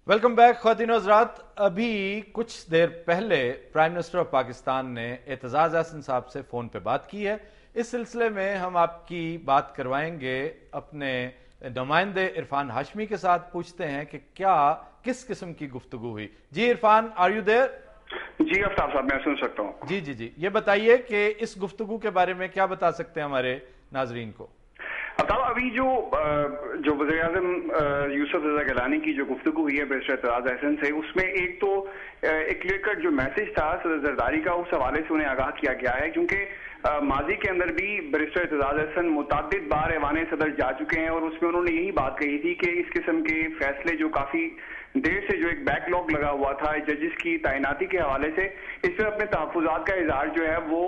Welcome back ख्वातीन हज़रात। अभी कुछ देर पहले प्राइम मिनिस्टर ऑफ पाकिस्तान ने एतजाज़ अहसन साहब से फ़ोन पे बात की है। इस सिलसिले में हम आपकी बात करवाएंगे अपने नुमाइंदे इरफान हाशमी के साथ। पूछते हैं कि क्या किस किस्म की गुफ्तगू हुई। जी इरफान, आर यू देयर? जी आफ्ताब साहब, मैं सुन सकता हूँ। जी, ये बताइए कि इस गुफ्तगू के बारे में क्या बता सकते हैं हमारे नाजरीन को। अताब, अभी जो वज़ीर-ए-आज़म यूसुफ रज़ा गिलानी की जो गुफ्तगू हुई है बैरिस्टर एतजाज़ अहसन से, उसमें एक तो एक क्लियर कट जो मैसेज था सदर जरदारी का, उस हवाले से उन्हें आगाह किया गया है, क्योंकि माजी के अंदर भी बैरिस्टर एतजाज़ अहसन मुतअद्दिद बार ऐवान सदर जा चुके हैं और उसमें उन्होंने यही बात कही थी कि इस किस्म के फैसले जो काफी देर से जो एक बैकलॉग लगा हुआ था जजेस की तैनाती के हवाले से, इस पर अपने तहफ़्फ़ुज़ात का इज़हार जो है वो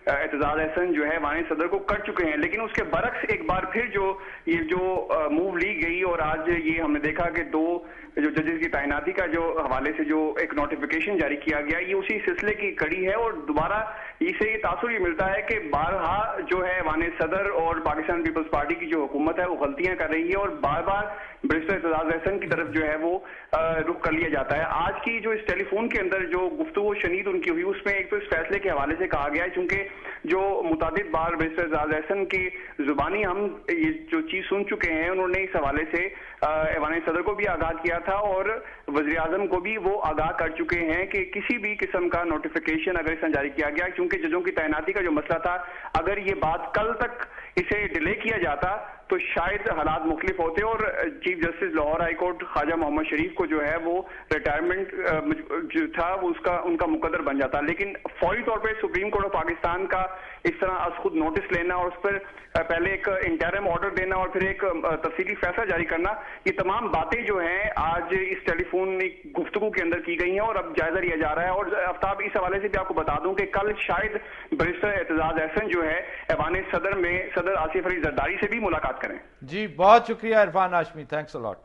एतजाज़ अहसन जो है वानी सदर को कर चुके हैं। लेकिन उसके बरक्स एक बार फिर ये जो मूव ली गई और आज ये हमने देखा कि दो जो जजेस की तैनाती का जो हवाले से जो एक नोटिफिकेशन जारी किया गया, ये उसी सिलसिले की कड़ी है। और दोबारा इससे ये तासुर ये मिलता है कि बारहा जो है वानी सदर और पाकिस्तान पीपल्स पार्टी की जो हुकूमत है वो गलतियां कर रही है और बार बार बैरिस्टर एतजाज़ अहसन की तरफ जो है वो रुख कर लिया जाता है। आज की जो इस टेलीफोन के अंदर जो गुफ्तगू शनीद उनकी हुई, उसमें एक तो इस फैसले के हवाले से कहा गया है, चूंकि जो मुतादिद बार बैरिस्टर एतजाज़ अहसन की जुबानी हम ये जो चीज सुन चुके हैं, उन्होंने इस हवाले से ऐवान सदर को भी आगाह किया था और वज़ीर आज़म को भी वो आगाह कर चुके हैं कि किसी भी किस्म का नोटिफिकेशन अगर इसमें जारी किया गया, क्योंकि जजों की तैनाती का जो मसला था, अगर ये बात कल तक इसे डिले किया जाता तो शायद हालात मुख्तलिफ होते और chief justice Lahore high court Khawaja Muhammad Sharif को जो है वो रिटायरमेंट जो था वो उनका मुकद्दर बन जाता। लेकिन फौरी तौर पर सुप्रीम कोर्ट ऑफ पाकिस्तान का इस तरह आज खुद नोटिस लेना और उस पर पहले एक इंटरिम ऑर्डर देना और फिर एक तफसीली फैसला जारी करना, ये तमाम बातें जो हैं आज इस टेलीफोन गुफ्तगू के अंदर की गई हैं और अब जायजा लिया जा रहा है। और आफ्ताब, इस हवाले से भी आपको बता दूं कि कल शायद बैरिस्टर एतजाज़ अहसन जो है ऐवान सदर में सदर आसिफ अली जरदारी से भी मुलाकात करें। जी बहुत शुक्रिया Irfan Hashmi, thanks a lot.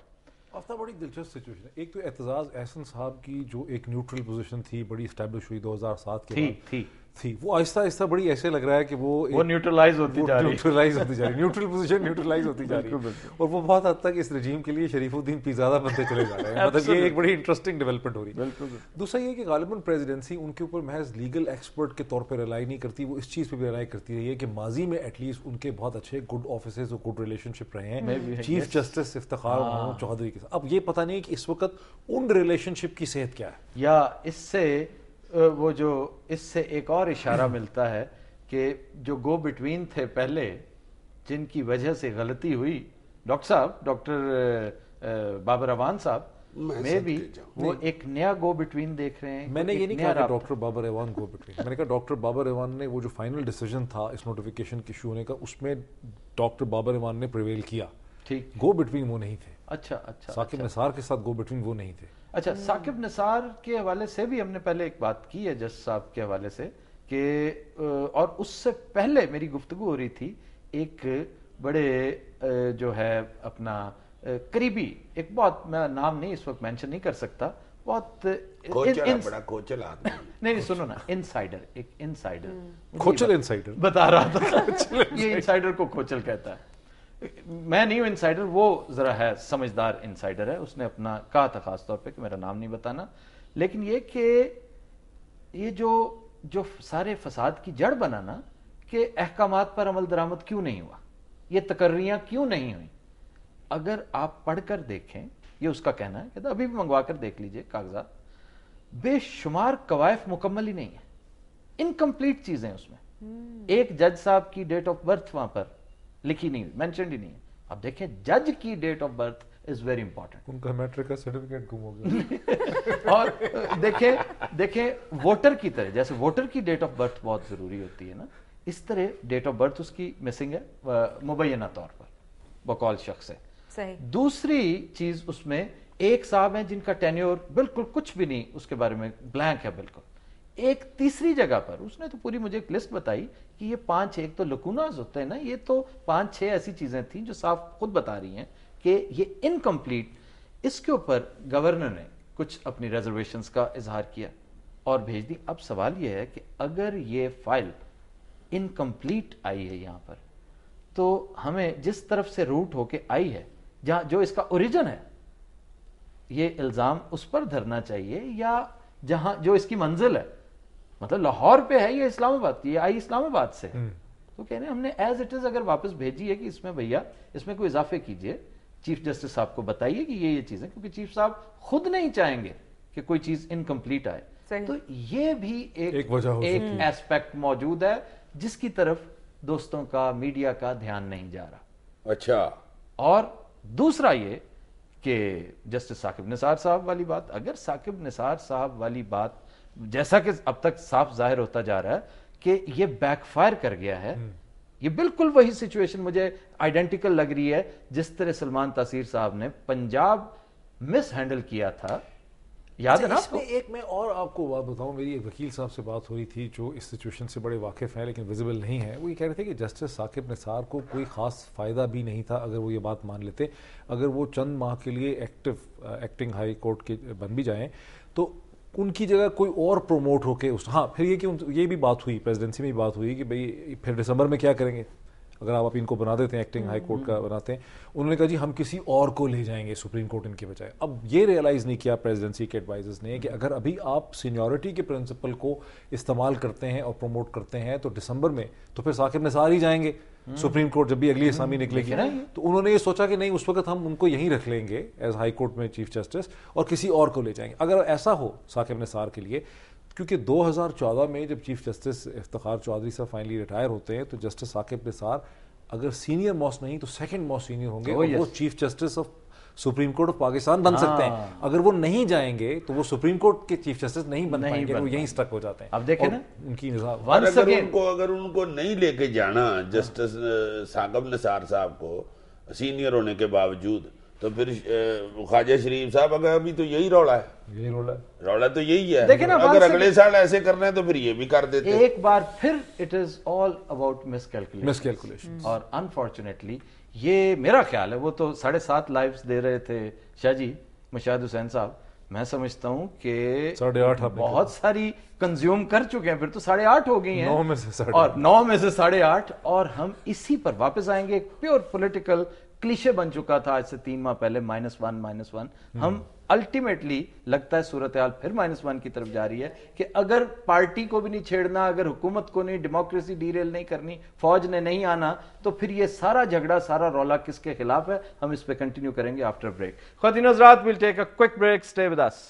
Aftab, बड़ी दिलचस्प सिचुएशन है। एक तो एतजाज़ अहसन साहब की जो एक न्यूट्रल पोजीशन थी, बड़ी इस्टेब्लिश हुई 2007 के बाद थी, वो आहिस्ता आहिस्ता बड़ी ऐसे लग रहा है कि वो न्यूट्रलाइज होती जा रही है, न्यूट्रल पोजीशन न्यूट्रलाइज होती जा रही है और वो बहुत हद तक इस रजीम के लिए शरीफुद्दीन पीज़ादा बनते चले जा रहे हैं। मतलब ये एक बड़ी इंटरेस्टिंग डेवलपमेंट हो रही है। दूसरा ये कि गालिबन प्रेसिडेंसी उनके ऊपर महज लीगल एक्सपर्ट के तौर पर रिलाई नहीं करती, वो इस चीज़ पर भी रिलाई करती रही है कि माजी में एटलीस्ट उनके बहुत अच्छे गुड ऑफिसेज और गुड रिलेशनशिप रहे हैं चीफ जस्टिस इफ्तिखार महमूद चौधरी के साथ। अब ये पता नहीं कि इस वक्त उन रिलेशनशिप की सेहत क्या है, या इससे वो जो इससे एक और इशारा मिलता है कि जो गो बिटवीन थे पहले, जिनकी वजह से गलती हुई, डॉक्टर बाबर अवान साहब में भी वो एक नया गो बिटवीन देख रहे हैं। मैंने ये नहीं कहा कि डॉक्टर बाबर अवान गो बिटवीन, मैंने कहा डॉक्टर बाबर अवान ने वो जो फाइनल डिसीजन था इस नोटिफिकेशन के इशू होने का, उसमें डॉक्टर बाबर अवान ने प्रिवेल किया। ठीक, गो बिटवीन वो नहीं थे। अच्छा, साकिब निसार के साथ गो बिटवीन वो नहीं थे। अच्छा, साकिब निसार के हवाले से भी हमने पहले एक बात की है जज साहब के हवाले से कि, और उससे पहले मेरी गुफ्तगू हो रही थी एक बड़े जो है अपना करीबी, एक बहुत, मैं नाम नहीं इस वक्त मेंशन नहीं कर सकता, बहुत बड़ा कोचल आदमी नहीं सुनो ना, इनसाइडर, एक इनसाइडर, खोचल इनसाइडर बता रहा था ये इनसाइडर को खोचल कहता है। मैं नहीं हूं इनसाइडर, वो जरा है समझदार इनसाइडर है, उसने अपना कहा था खास तौर पे कि मेरा नाम नहीं बताना। लेकिन ये कि ये जो सारे फसाद की जड़ बना ना, कि अहकामात पर अमल दरामद क्यों नहीं हुआ, ये तकर्रियां क्यों नहीं हुई, अगर आप पढ़कर देखें, ये उसका कहना है, कहता अभी भी मंगवा कर देख लीजिए कागजात, बेशुमार कवायफ मुकम्मल ही नहीं है, इनकम्प्लीट चीजें उसमें। एक जज साहब की डेट ऑफ बर्थ वहां पर लिखी नहीं, मेंशनड ही नहीं है। अब देखें, जज की date of birth is very important, उनका मैट्रिक का सर्टिफिकेट गुम हो गया और देखें वोटर की तरह, जैसे वोटर की डेट ऑफ बर्थ बहुत जरूरी होती है ना, इस तरह डेट ऑफ बर्थ उसकी मिसिंग है मुबैना तौर पर बकौल शख्स है। सही। दूसरी चीज, उसमें एक साहब हैं जिनका टेन्योर बिल्कुल कुछ भी नहीं, उसके बारे में ब्लैंक है बिल्कुल। एक तीसरी जगह पर उसने तो पूरी मुझे एक लिस्ट बताई कि ये 5-6 तो लकूनाज होते हैं ना, ये तो 5-6 ऐसी चीजें थी जो साफ खुद बता रही हैं कि ये इनकम्प्लीट। इसके ऊपर गवर्नर ने कुछ अपनी रिजर्वेशंस का इजहार किया और भेज दी। अब सवाल यह है कि अगर ये फाइल इनकम्प्लीट आई है यहां पर, तो हमें जिस तरफ से रूट होके आई है, जहां जो इसका ओरिजिन है, یہ الزام اس پر دھرنا چاہیے یا جہاں جو اس کی منزل ہے, مطلب لاہور پہ ہے یہ اسلام آباد کی, یہ آئی اسلام آباد سے, تو کہہ رہے ہیں ہم نے ایز اٹ از اگر واپس بھیجی ہے کہ اس میں بھیا اس میں کوئی اضافے کیجئے, چیف جسٹس صاحب کو بتائیے کہ یہ چیزیں, کیونکہ چیف صاحب خود نہیں چاہیں گے کہ کوئی چیز انکمپلیٹ آئے. تو یہ بھی ایک ایسپیکٹ موجود ہے جس کی طرف دوستوں کا, میڈیا کا دھیان نہیں جا رہا. اچھا, اور دوسرا یہ کہ جسٹس ثاقب نثار صاحب والی بات, اگر ثاقب نثار صاحب والی بات جیسا کہ اب تک صاف ظاہر ہوتا جا رہا ہے کہ یہ بیک فائر کر گیا ہے, یہ بالکل وہی سچویشن مجھے آئیڈینٹیکل لگ رہی ہے جس طرح سلمان تاثیر صاحب نے پنجاب مس ہینڈل کیا تھا. یاد ہے نا اس میں ایک میں اور آپ کو بات بتاؤں, میری ایک وکیل صاحب سے بات ہو رہی تھی جو اس سچویشن سے بڑے واقف ہیں لیکن ویزیبل نہیں ہے. وہ یہ کہہ رہے تھے کہ جسٹس ثاقب نثار کو کوئی خاص فائدہ بھی نہیں تھا اگر وہ یہ بات مان لیتے, اگر وہ چند ماہ کے لیے ایکٹنگ ہائی کورٹ کے بن بھی جائیں تو ان کی جگہ کوئی اور پروموٹ ہو کے ہاں پھر یہ کہ یہ بھی بات ہوئی, پریزیڈنسی میں بھی بات ہوئی کہ بھئی پھر دسمبر میں کیا کریں گے اگر آپ ان کو بنا دیتے ہیں, ایکٹنگ ہائی کورٹ کا بناتے ہیں. انہوں نے کہا جی ہم کسی اور کو لے جائیں گے سپریم کورٹ ان کے بجائے. اب یہ ریئلائز نہیں کیا پریزیڈنسی کے ایڈوائزرز نے کہ اگر ابھی آپ سینیورٹی کے پرنسپل کو استعمال کرتے ہیں اور پروموٹ کرتے ہیں تو دسمبر میں تو پھر ثاقب نثار ہی جائیں گے سپریم کورٹ جب بھی اگلی اسامی نکلے گی. تو انہوں نے یہ سوچا کہ نہیں, اس وقت ہم ان کو یہیں رکھ لیں گے ایز ہائی کورٹ میں چیف جسٹس اور کسی اور کو لے جائیں گے. اگر ایسا ہو ثاقب نثار کے لیے, کیونکہ 2014 میں جب چیف جسٹس افتخار چودھری صاحب فائنلی ریٹائر ہوتے ہیں تو جسٹس ثاقب نثار اگر سینئر موسٹ نہیں تو سیکنڈ موسٹ سینئر ہوں گے, اور وہ chief justice of supreme court of Pakistan بن سکتے ہیں. اگر وہ نہیں جائیں گے تو وہ سپریم کورٹ کے چیف جسٹس نہیں بن پائیں گے, وہ یہیں سٹک ہو جاتے ہیں. اب دیکھیں نا ان کی نظام, اگر ان کو نہیں لے کے جانا جسٹس ثاقب نثار صاحب کو سینئر ہونے کے باوجود, تو پھر خواجہ شریف صاحب اگر ابھی تو یہی رولا ہے, یہی رولا تو یہی ہے. اگر اگلے سال ایسے کرنا ہے تو پھر یہ بھی کر دیتے. ایک بار پھر it is all about miss calculation. اور انفارچونیٹلی یہ میرا خیال ہے, وہ تو 7.5 لائیوز دے رہے تھے شاہ جی مشاہد حسین صاحب, میں سمجھتا ہوں کہ 8.5 بہت ساری کنزیوم کر چکے ہیں, پھر تو 8.5 ہو گئی ہیں, 9 میں سے 8.5, اور ہم اسی پر واپس آئیں گے. ایک پیور پولیٹیکل کلیشے بن چکا تھا آج سے 3 ماہ پہلے, -1. ہم الٹیمیٹلی لگتا ہے صورتحال پھر -1 کی طرف جا رہی ہے کہ اگر پارٹی کو بھی نہیں چھیڑنا, اگر حکومت کو نہیں, ڈیموکریسی ڈیریل نہیں کرنی, فوج نے نہیں آنا, تو پھر یہ سارا جھگڑا, سارا رولا کس کے خلاف ہے, ہم اس پہ کنٹینیو کریں گے آفٹر بریک. خواتین حضرات, we'll take a quick break, stay with us.